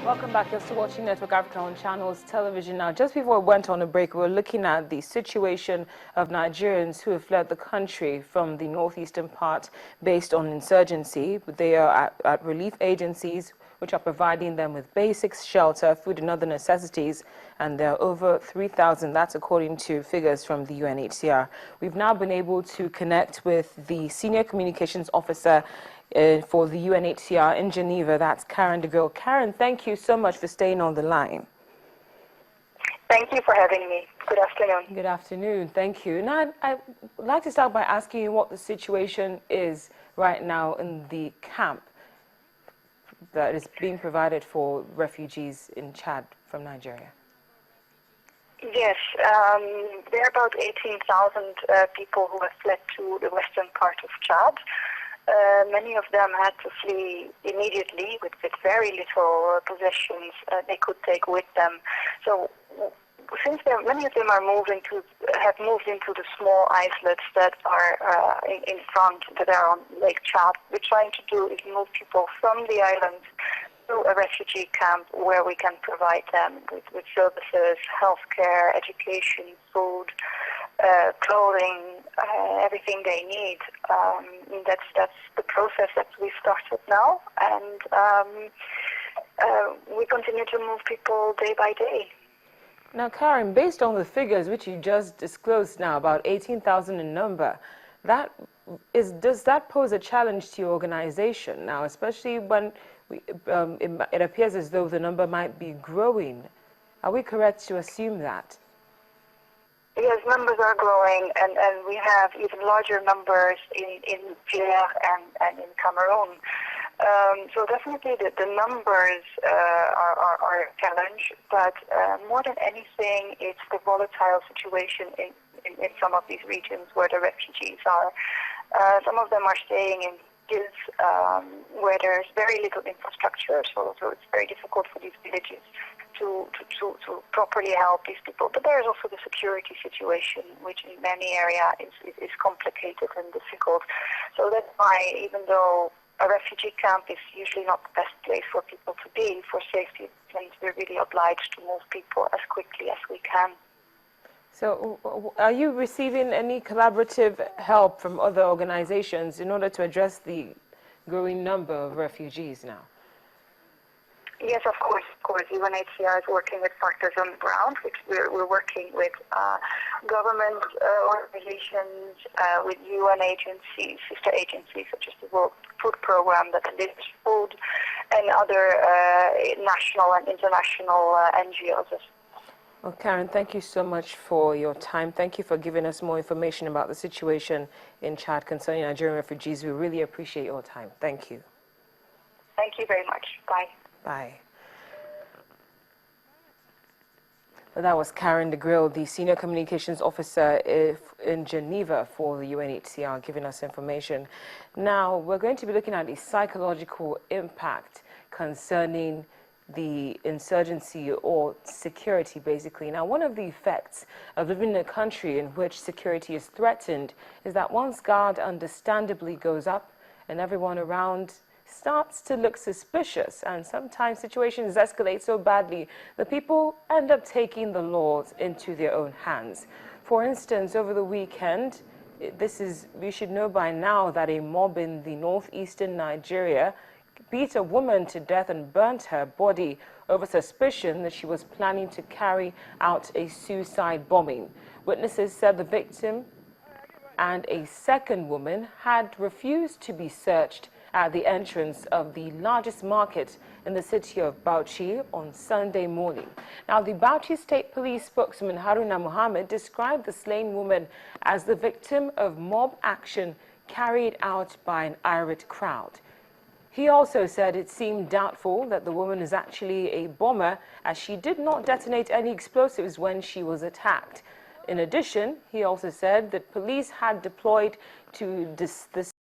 Welcome back. You're still watching Network Africa on Channels Television. Now, just before we went on a break, we were looking at the situation of Nigerians who have fled the country from the northeastern part based on insurgency. They are at relief agencies which are providing them with basics, shelter, food and other necessities, and there are over 3,000. That's according to figures from the UNHCR. We've now been able to connect with the Senior Communications Officer for the UNHCR in Geneva. That's Karin De Guui. Karin, thank you so much for staying on the line. Thank you for having me. Good afternoon. Good afternoon. Thank you. Now, I'd like to start by asking you what the situation is right now in the camp that is being provided for refugees in Chad from Nigeria. Yes, there are about 18,000 people who have fled to the western part of Chad. Many of them had to flee immediately with very little possessions they could take with them. So since many of them have moved into the small islets that are in front, that are on Lake Chad, we're trying to do is move people from the island to a refugee camp where we can provide them with services, healthcare, education, food, clothing, everything they need. That's the process that we started now, and we continue to move people day by day. Now, Karin, based on the figures which you just disclosed now, about 18,000 in number, does that pose a challenge to your organization now, especially when it appears as though the number might be growing? Are we correct to assume that? Yes, numbers are growing, and we have even larger numbers in Niger and in Cameroon. So definitely the numbers are a challenge, but more than anything, it's the volatile situation in some of these regions where the refugees are. Some of them are staying in villages where there's very little infrastructure, so it's very difficult for these villages to properly help these people. But there's also the security situation, which in many areas is complicated and difficult. So that's why, even though a refugee camp is usually not the best place for people to be for safety reasons, we're really obliged to move people as quickly as we can. So are you receiving any collaborative help from other organizations in order to address the growing number of refugees now? Yes, of course. UNHCR is working with partners on the ground, which we're working with government organizations, with UN agencies, sister agencies such as the World Food Program that delivers food, and other national and international NGOs. Well, Karin, thank you so much for your time. Thank you for giving us more information about the situation in Chad concerning Nigerian refugees. We really appreciate your time. Thank you. Thank you very much. Bye. Bye. Well, that was Karin De Guui, the Senior Communications Officer in Geneva for the UNHCR, giving us information. Now, we're going to be looking at the psychological impact concerning the insurgency or security, basically. Now, one of the effects of living in a country in which security is threatened is that one's guard understandably goes up and everyone around starts to look suspicious, and sometimes situations escalate so badly that people end up taking the laws into their own hands. For instance, over the weekend, you should know by now that a mob in the northeastern Nigeria beat a woman to death and burnt her body over suspicion that she was planning to carry out a suicide bombing. Witnesses said the victim and a second woman had refused to be searched at the entrance of the largest market in the city of Bauchi on Sunday morning. Now, the Bauchi State Police spokesman Haruna Mohammed described the slain woman as the victim of mob action carried out by an irate crowd. He also said it seemed doubtful that the woman is actually a bomber, as she did not detonate any explosives when she was attacked. In addition, he also said that police had deployed to